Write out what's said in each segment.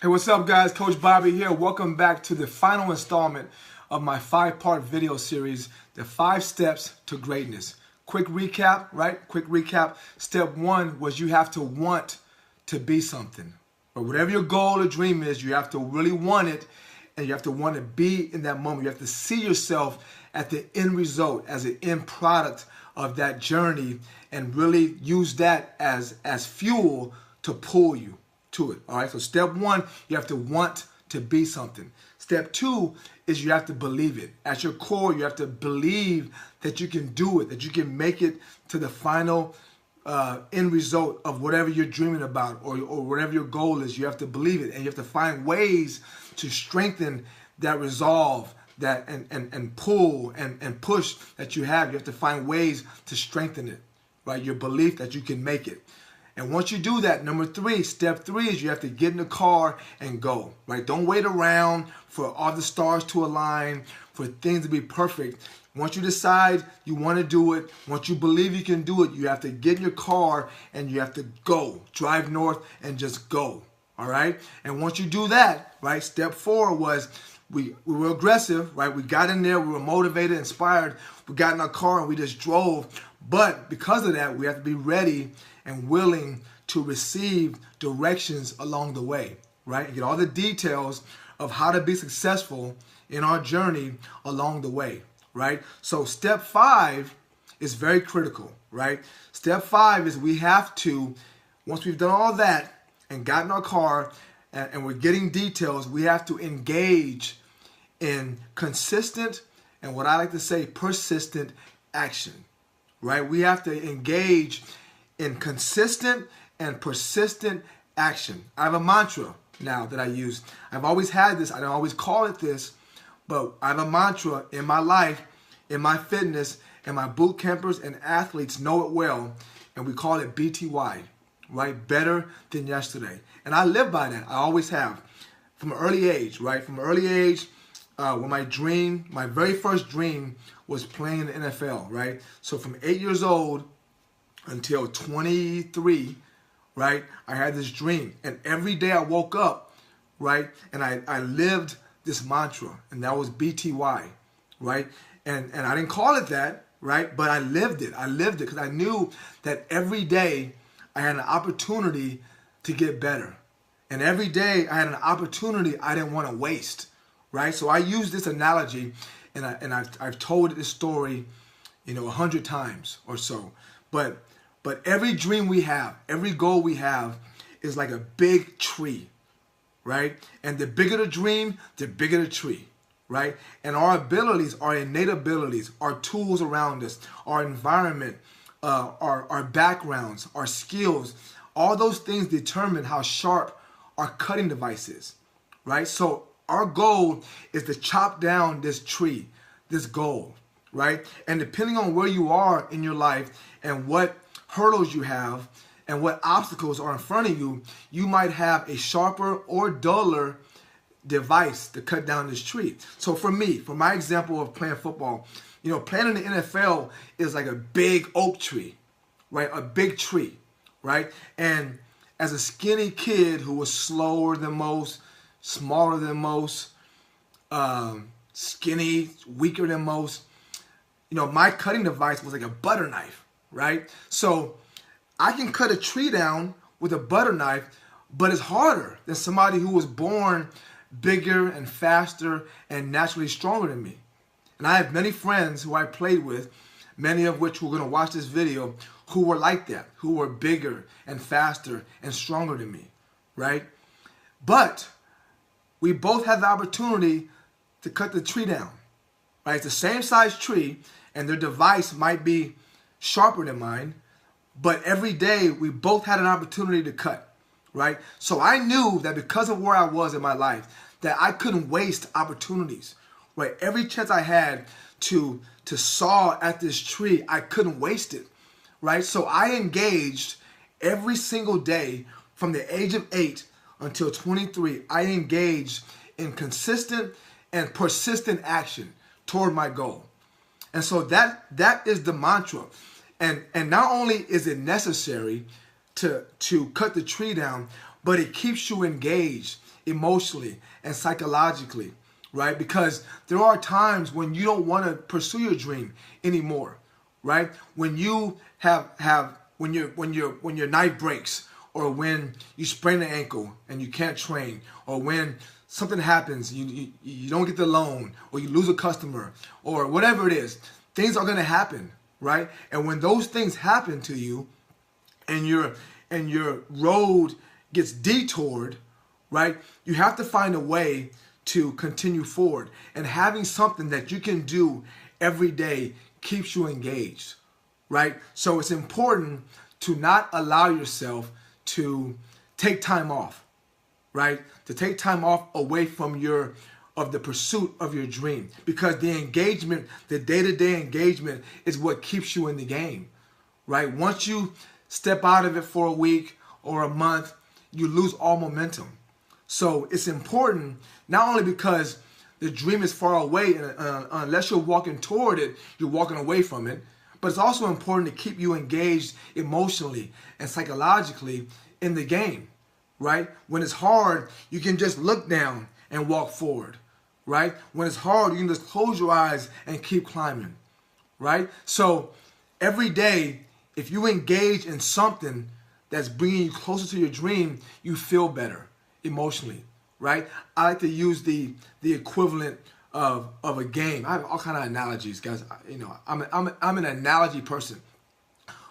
Hey, what's up, guys? Coach Bobby here. Welcome back to the final installment of my 5-part video series, The 5 Steps to Greatness. Quick recap, right? Quick recap. Step 1 was you have to want to be something. But whatever your goal or dream is, you have to really want it, and you have to want to be in that moment. You have to see yourself at the end result, as an end product of that journey, and really use that as fuel to pull you to it. All right. So step 1, you have to want to be something. Step 2 is you have to believe it. At your core, you have to believe that you can do it, that you can make it to the final end result of whatever you're dreaming about, or whatever your goal is. You have to believe it, and you have to find ways to strengthen that resolve, that and pull and push that you have. You have to find ways to strengthen it, right? Your belief that you can make it. And once you do that, step 3 is you have to get in the car and go, right? Don't wait around for all the stars to align, for things to be perfect. Once you decide you want to do it, once you believe you can do it, you have to get in your car and you have to go. Drive north and just go, all right? And once you do that, right, step 4 was we were aggressive, right? We got in there, we were motivated, inspired. We got in our car and we just drove. But because of that, we have to be ready and willing to receive directions along the way, right? And get all the details of how to be successful in our journey along the way, right? So step 5 is very critical, right? Step 5 is we have to, once we've done all that and got in our car and we're getting details, we have to engage in consistent and, what I like to say, persistent action, right? We have to engage in consistent and persistent action. I have a mantra now that I use. I've always had this. I don't always call it this, but I have a mantra in my life, in my fitness, and my boot campers and athletes know it well, and we call it BTY, right? Better than yesterday. And I live by that. I always have. From an early age, right? From an early age, when my very first dream was playing in the NFL, right? So from 8 years old until 23, right, I had this dream. And every day I woke up, right, and I lived this mantra, and that was BTY, right? And I didn't call it that, right, but I lived it. I lived it because I knew that every day I had an opportunity to get better. And every day I had an opportunity I didn't want to waste, right? So I use this analogy, and I've told this story, 100 times or so. But every dream we have, every goal we have is like a big tree, right? And the bigger the dream, the bigger the tree, right? And our abilities, our innate abilities, our tools around us, our environment, our backgrounds, our skills, all those things determine how sharp our cutting device is, right? So our goal is to chop down this tree, this goal, right? And depending on where you are in your life and what hurdles you have and what obstacles are in front of you, you might have a sharper or duller device to cut down this tree. So for me, for my example of playing football, playing in the NFL is like a big oak tree, right? A big tree, right? And as a skinny kid who was slower than most, smaller than most, skinny, weaker than most, my cutting device was like a butter knife, right? So I can cut a tree down with a butter knife, but it's harder than somebody who was born bigger and faster and naturally stronger than me. And I have many friends who I played with, many of which who are going to watch this video, who were like that, who were bigger and faster and stronger than me, right? But we both have the opportunity to cut the tree down, right? It's the same size tree, and their device might be sharper than mine, but every day we both had an opportunity to cut, right? So I knew that because of where I was in my life, that I couldn't waste opportunities, right? Every chance I had to saw at this tree, I couldn't waste it, right? So I engaged every single day from the age of 8 until 23. I engaged in consistent and persistent action toward my goal. And so that is the mantra. And not only is it necessary to cut the tree down, but it keeps you engaged. emotionally and psychologically, right? Because there are times when you don't want to pursue your dream anymore, right? When you when your night breaks, or when you sprain an ankle and you can't train, or when something happens, you don't get the loan, or you lose a customer, or whatever it is, things are going to happen, right? And when those things happen to you, and your road gets detoured, right? You have to find a way to continue forward. And having something that you can do every day keeps you engaged, right? So it's important to not allow yourself to take time off, right? To take time off away from the pursuit of your dream, because the engagement, the day-to-day engagement is what keeps you in the game, right? Once you step out of it for a week or a month, you lose all momentum. So it's important, not only because the dream is far away, and unless you're walking toward it, you're walking away from it, but it's also important to keep you engaged emotionally and psychologically in the game, right? When it's hard, you can just look down and walk forward, right? When it's hard, you can just close your eyes and keep climbing, right? So every day, if you engage in something that's bringing you closer to your dream, you feel better emotionally, right? I like to use the equivalent of a game. I have all kind of analogies, guys. You know, I'm an analogy person.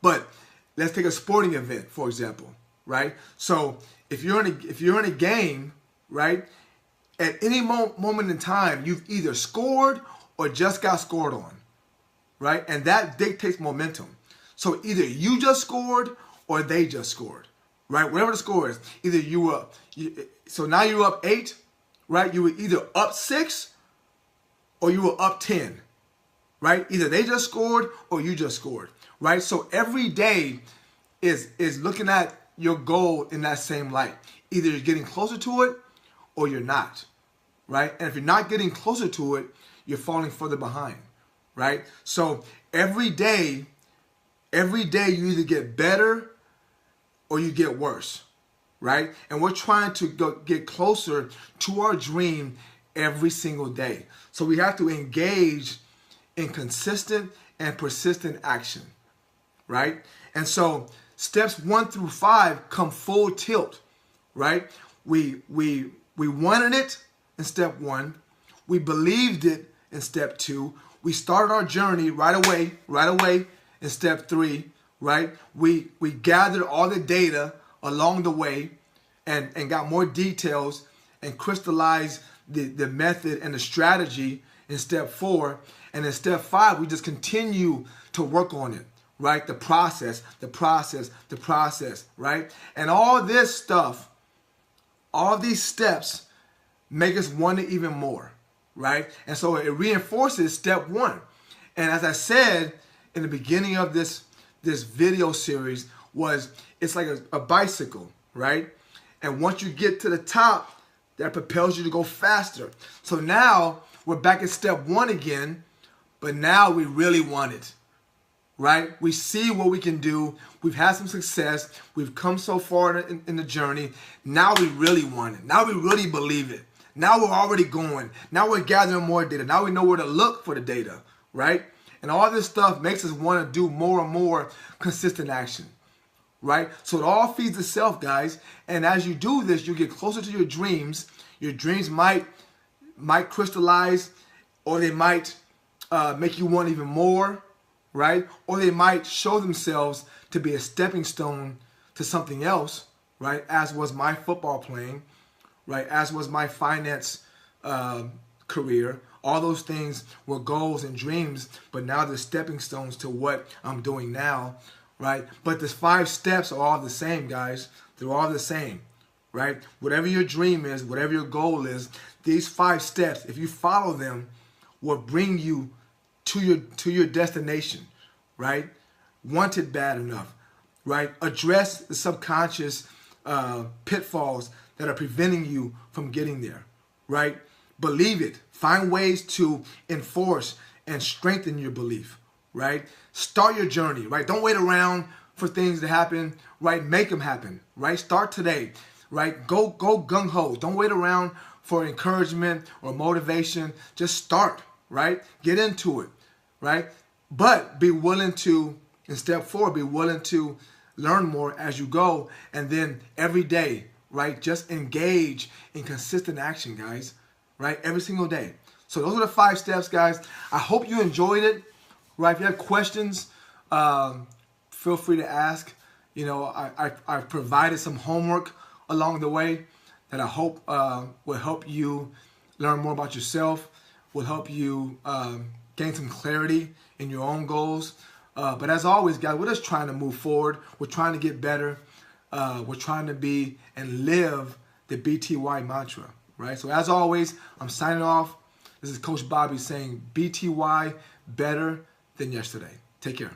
But let's take a sporting event, for example, right? So if you're in a game, right, at any moment in time, you've either scored or just got scored on, right? And that dictates momentum. So either you just scored or they just scored, right? Whatever the score is, either so now you're up 8, right? You were either up 6 or you were up 10, right? Either they just scored or you just scored, right? So every day is looking at your goal in that same light. Either you're getting closer to it or you're not, right? And if you're not getting closer to it, you're falling further behind, right? So every day you either get better or you get worse, right? And we're trying to get closer to our dream every single day. So we have to engage in consistent and persistent action, right? And so steps 1 through 5 come full tilt, right? We wanted it in step 1. We believed it in step 2. We started our journey right away in step 3, right? We gathered all the data along the way and got more details and crystallized the method and the strategy in step 4. And in step 5, we just continue to work on it, right? The process, right? And all this stuff, all these steps make us want it even more, right? And so it reinforces step 1. And as I said in the beginning of this video series, it's like a bicycle, right? And once you get to the top, that propels you to go faster. So now we're back at step 1 again, but now we really want it, right? We see what we can do. We've had some success. We've come so far in the journey. Now we really want it. Now we really believe it. Now we're already going. Now we're gathering more data. Now we know where to look for the data, right? And all this stuff makes us want to do more and more consistent action, right? So it all feeds itself, guys. And as you do this, you get closer to your dreams. Your dreams might crystallize, or they might make you want even more, right? Or they might show themselves to be a stepping stone to something else, right? As was my football playing, right? As was my finance career. All those things were goals and dreams, but now they're stepping stones to what I'm doing now, right? But the 5 steps are all the same, guys. They're all the same, right? Whatever your dream is, whatever your goal is, these 5 steps, if you follow them, will bring you to your destination, right? Want it bad enough, right? Address the subconscious pitfalls that are preventing you from getting there, right? Believe it. Find ways to enforce and strengthen your belief, right? Start your journey, right? Don't wait around for things to happen, right? Make them happen, right? Start today. right? Go gung-ho. Don't wait around for encouragement or motivation. Just start, right? Get into it, right? But be willing to, in step 4, be willing to learn more as you go. And then every day, right? Just engage in consistent action, guys, right? Every single day. So those are the 5 steps, guys. I hope you enjoyed it, right? If you have questions, feel free to ask. You know, I've provided some homework along the way that I hope will help you learn more about yourself, will help you gain some clarity in your own goals. But as always, guys, we're just trying to move forward. We're trying to get better. We're trying to be and live the BTY mantra, right? So as always, I'm signing off. This is Coach Bobby saying BTY, better than yesterday. Take care.